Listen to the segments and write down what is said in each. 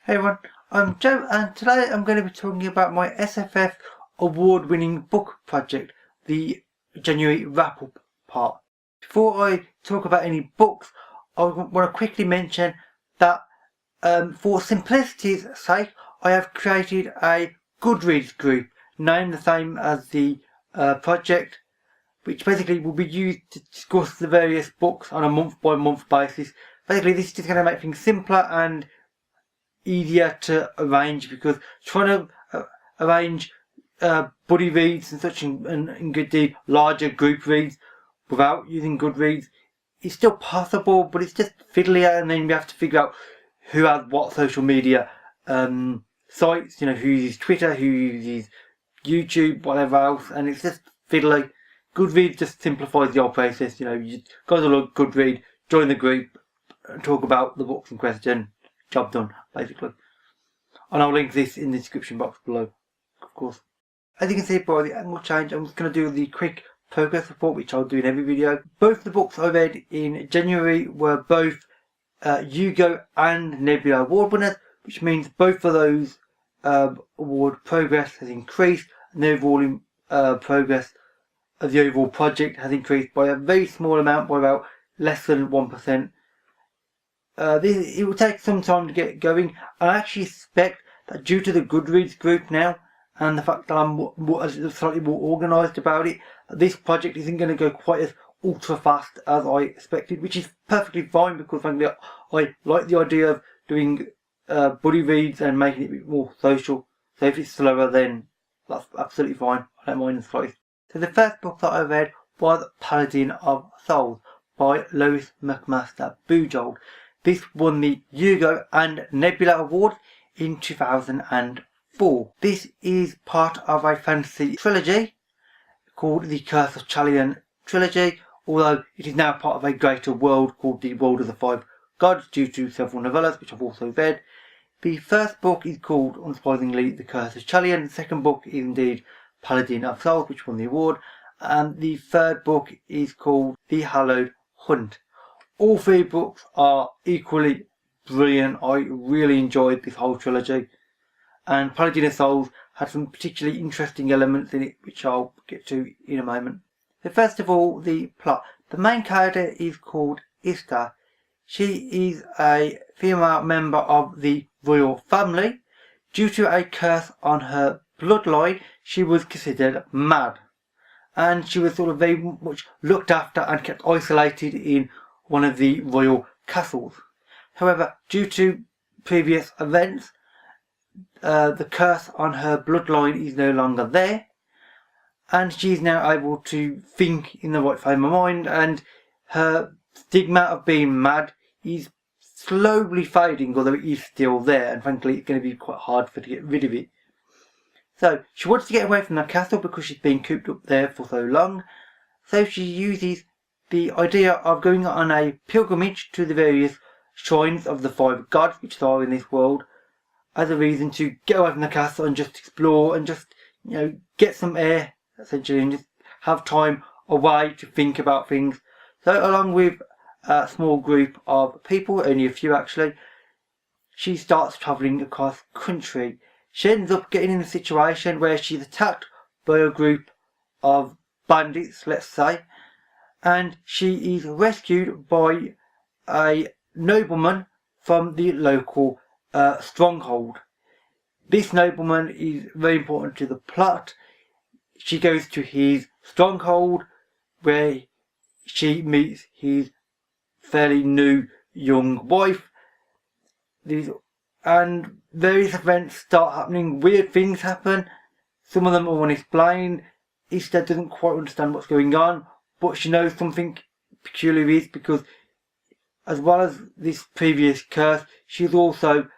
Hey everyone, I'm Joe and today I'm going to be talking about my SFF award-winning book project, the January wrap-up part. Before I talk about any books, I want to quickly mention that for simplicity's sake, I have created a Goodreads group named the same as the project, which basically will be used to discuss the various books on a month-by-month basis. Basically, this is just going to make things simpler and easier to arrange, because trying to arrange buddy reads and such and get the larger group reads without using Goodreads is still possible, but it's just fiddlier, and then we have to figure out who has what social media sites, who uses Twitter, who uses YouTube, whatever else, and it's just fiddly. Goodreads just simplifies the whole process. You just go to a Goodread, join the group, and talk about the books in question. Job done, basically. And I'll link this in the description box below, of course. As you can see by the angle change, I'm just going to do the quick progress report, which I'll do in every video. Both the books I read in January were both Hugo and Nebula award winners, which means both of those award progress has increased, and the overall progress of the overall project has increased by a very small amount, by about less than 1%. It will take some time to get going. I actually expect that due to the Goodreads group now, and the fact that I'm slightly more organised about it, this project isn't going to go quite as ultra fast as I expected, which is perfectly fine, because frankly I like the idea of doing buddy reads and making it a bit more social. So if it's slower, then that's absolutely fine. I don't mind the slightest. So the first book that I read was Paladin of Souls by Lois McMaster Bujold. This won the Hugo and Nebula Awards in 2004. This is part of a fantasy trilogy called the Curse of Chalian trilogy, although it is now part of a greater world called the World of the Five Gods due to several novellas, which I've also read. The first book is called, unsurprisingly, The Curse of Chalian. The second book is indeed Paladin of Souls, which won the award. And the third book is called The Hallowed Hunt. All three books are equally brilliant. I really enjoyed this whole trilogy, and Paladin of Souls had some particularly interesting elements in it, which I'll get to in a moment. So first of all, the plot. The main character is called Ista. She is a female member of the royal family. Due to a curse on her bloodline, she was considered mad, and she was sort of very much looked after and kept isolated in one of the royal castles. However, due to previous events, the curse on her bloodline is no longer there, and she is now able to think in the right frame of mind, and her stigma of being mad is slowly fading, although it is still there, and frankly it's going to be quite hard for her to get rid of it. So she wants to get away from the castle because she's been cooped up there for so long, so she uses the idea of going on a pilgrimage to the various shrines of the five gods which are in this world as a reason to get away from the castle and just explore and just, get some air, essentially, and just have time away to think about things. So along with a small group of people, only a few actually, she starts travelling across country. She ends up getting in a situation where she's attacked by a group of bandits, let's say, and she is rescued by a nobleman from the local stronghold. This nobleman is very important to the plot. She goes to his stronghold where she meets his fairly new young wife. And various events start happening. Weird things happen. Some of them are unexplained. Ista doesn't quite understand what's going on, but she knows something peculiar is, because as well as this previous curse, she's also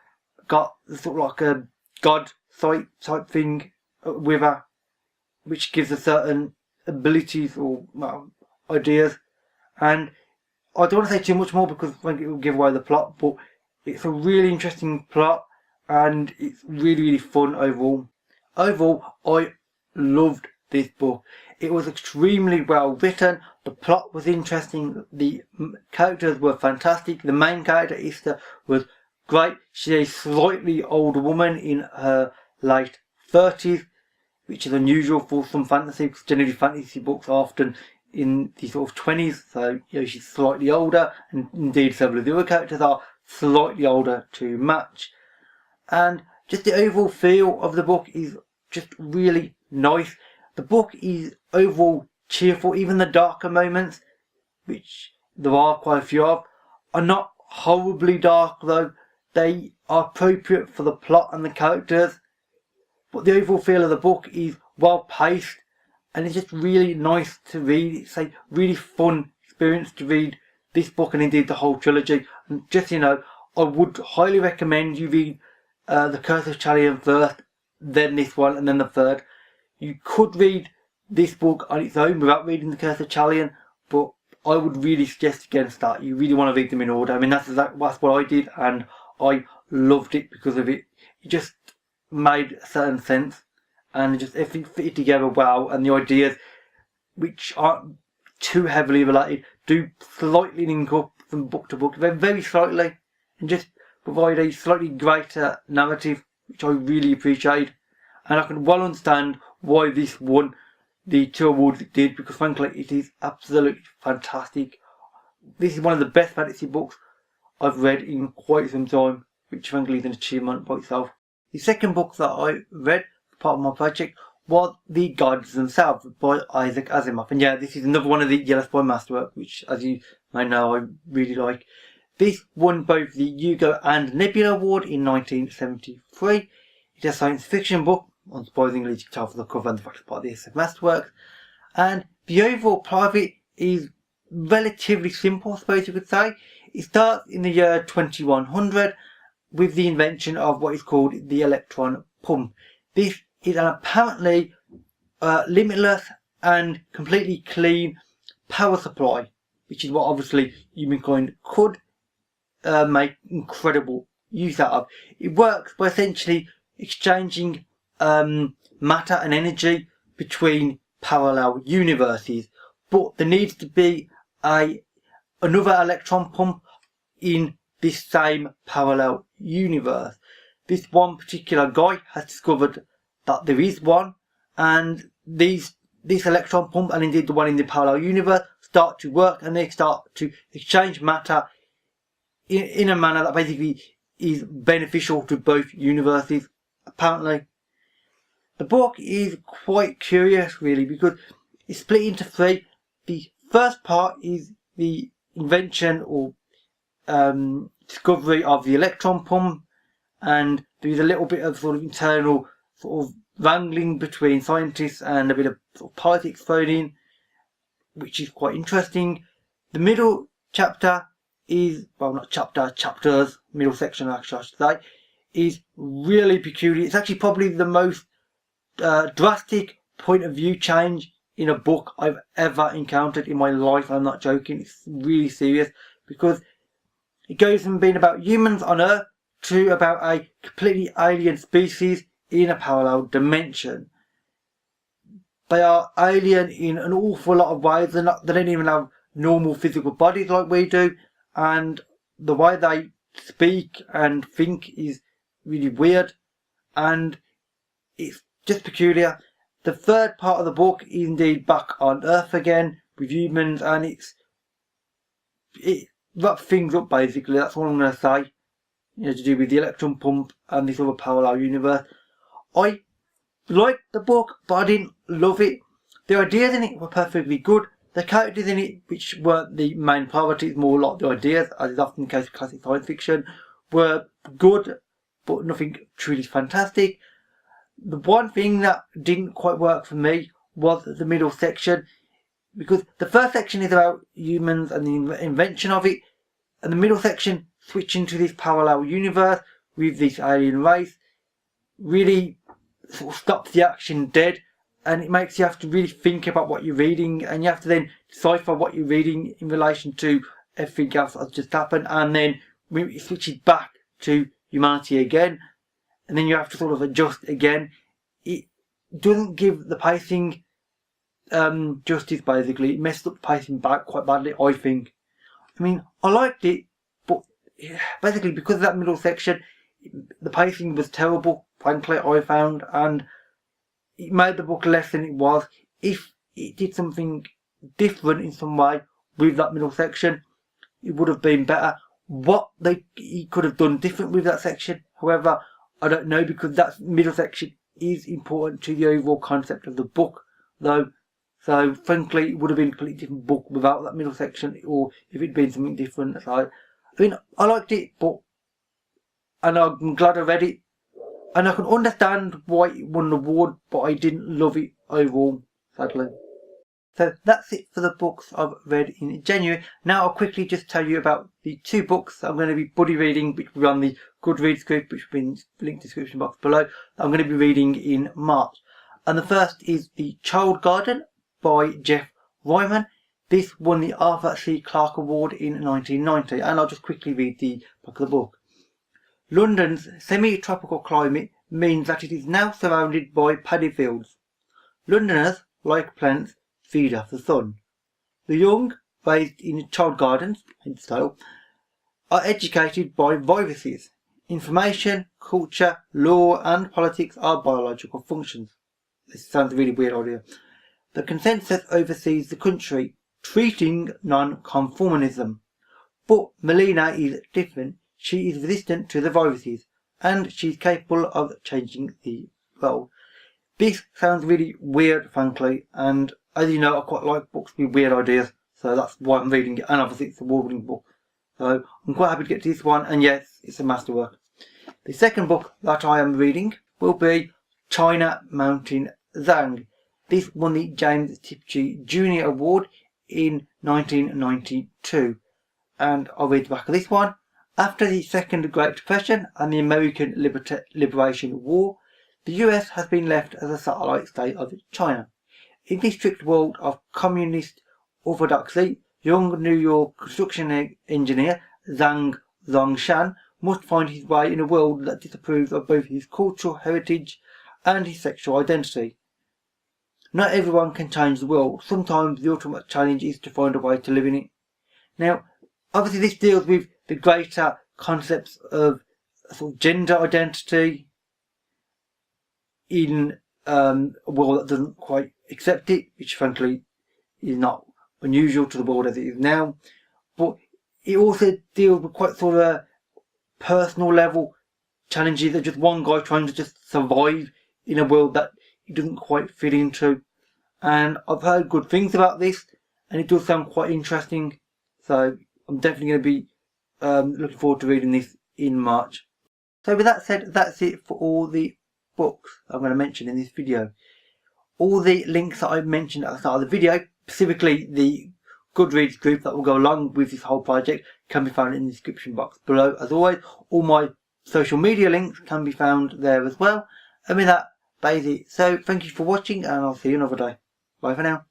got sort of like a god sight type thing with her, which gives her certain abilities or ideas. And I don't want to say too much more because it will give away the plot, but it's a really interesting plot and it's really, really fun overall. Overall, I loved this book. It was extremely well written, the plot was interesting, the characters were fantastic. The main character, Ista, was great. She's a slightly older woman in her late 30s, which is unusual for some fantasy, because generally fantasy books are often in the sort of 20s, so she's slightly older, and indeed several of the other characters are slightly older to match. And just the overall feel of the book is just really nice. The book is overall cheerful. Even the darker moments, which there are quite a few of, are not horribly dark, though. They are appropriate for the plot and the characters. But the overall feel of the book is well paced, and it's just really nice to read. It's a really fun experience to read this book, and indeed the whole trilogy. And just, I would highly recommend you read The Curse of Chalian first, then this one, and then the third. You could read this book on its own without reading The Curse of Chalian, but I would really suggest against that. You really want to read them in order. I mean, that's what I did, and I loved it because of it. It just made a certain sense, and just everything fitted together well, and the ideas, which aren't too heavily related, do slightly link up from book to book, very slightly, and just provide a slightly greater narrative, which I really appreciate. And I can well understand why this won the 2 awards it did, because frankly it is absolutely fantastic. This is one of the best fantasy books I've read in quite some time, which frankly is an achievement by itself. The second book that I read, part of my project, was The Gods Themselves by Isaac Asimov. And yeah, this is another one of the Yellow Spy Masterwork, which, as you may know, I really like. This won both the Hugo and Nebula Award in 1973. It's a science fiction book, unsurprisingly, you can tell from the cover and the fact it's part of the SF Masterworks. And the overall plot of it is relatively simple, I suppose you could say. It starts in the year 2100 with the invention of what is called the electron pump. This is an apparently limitless and completely clean power supply, which is what obviously humankind could make incredible use out of. It works by essentially exchanging matter and energy between parallel universes, but there needs to be another electron pump in this same parallel universe. This one particular guy has discovered that there is one, and this electron pump, and indeed the one in the parallel universe, start to work, and they start to exchange matter in a manner that basically is beneficial to both universes, apparently. The book is quite curious, really, because it's split into 3. The first part is the invention or discovery of the electron pump, and there is a little bit of sort of internal sort of wrangling between scientists and a bit of sort of politics thrown in, which is quite interesting. The middle chapter is, well, not chapter, chapters, middle section actually I should say, is really peculiar. It's actually probably the most drastic point of view change in a book I've ever encountered in my life. I'm not joking, it's really serious, because it goes from being about humans on Earth to about a completely alien species in a parallel dimension. They are alien in an awful lot of ways. They don't even have normal physical bodies like we do, and the way they speak and think is really weird, and it's just peculiar. The third part of the book is indeed back on Earth again with humans, and it wraps things up basically. That's what I'm going to say. To do with the electron pump and this other parallel universe. I liked the book, but I didn't love it. The ideas in it were perfectly good. The characters in it, which weren't the main priorities, more like the ideas, as is often the case with classic science fiction, were good, but nothing truly fantastic. The one thing that didn't quite work for me was the middle section, because the first section is about humans and the invention of it, and the middle section, switching to this parallel universe with this alien race, really sort of stops the action dead, and it makes you have to really think about what you're reading, and you have to then decipher what you're reading in relation to everything else that's just happened, and then when it switches back to humanity again, and then you have to sort of adjust again. It doesn't give the pacing justice, basically. It messed up the pacing back quite badly, I think. I mean, I liked it, but basically because of that middle section, the pacing was terrible, frankly, I found, and it made the book less than it was. If it did something different in some way with that middle section, it would have been better. What he could have done different with that section, however, I don't know, because that middle section is important to the overall concept of the book, though. So, frankly, it would have been a completely different book without that middle section, or if it'd been something different. So, I mean, I liked it, and I'm glad I read it, and I can understand why it won an award, but I didn't love it overall, sadly. So that's it for the books I've read in January. Now I'll quickly just tell you about the 2 books that I'm going to be buddy reading, which will be on the Goodreads group, which will be in the link description box below. I'm going to be reading in March. And the first is The Child Garden by Jeff Ryman. This won the Arthur C. Clarke Award in 1990, and I'll just quickly read the back of the book. London's semi-tropical climate means that it is now surrounded by paddy fields. Londoners, like plants, feed off the sun. The young, raised in child gardens, in style, are educated by viruses. Information, culture, law and politics are biological functions. This sounds a really weird idea. The consensus oversees the country, treating non-conformism. But Melina is different. She is resistant to the viruses, and she is capable of changing the world. This sounds really weird, frankly, and as you know, I quite like books with weird ideas, so that's why I'm reading it, and obviously it's a award-winning book. So I'm quite happy to get to this one, and yes, it's a masterwork. The second book that I am reading will be China Mountain Zhang. This won the James Tiptree Jr. Award in 1992. And I'll read the back of this one. After the Second Great Depression and the American Liberation War, the US has been left as a satellite state of China. In this strict world of communist orthodoxy, young New York construction engineer Zhang Zongshan must find his way in a world that disapproves of both his cultural heritage and his sexual identity. Not everyone can change the world. Sometimes the ultimate challenge is to find a way to live in it. Now, obviously this deals with the greater concepts of sort of gender identity in a world that doesn't quite accept it, which frankly is not unusual to the world as it is now. But it also deals with quite sort of a personal level challenges of just one guy trying to just survive in a world that he doesn't quite fit into. And I've heard good things about this, and it does sound quite interesting. So I'm definitely going to be looking forward to reading this in March. So with that said, that's it for all the books I'm going to mention in this video. All the links that I mentioned at the start of the video, specifically the Goodreads group that will go along with this whole project, can be found in the description box below. As always, all my social media links can be found there as well. And with that, that is it. So thank you for watching, and I'll see you another day. Bye for now.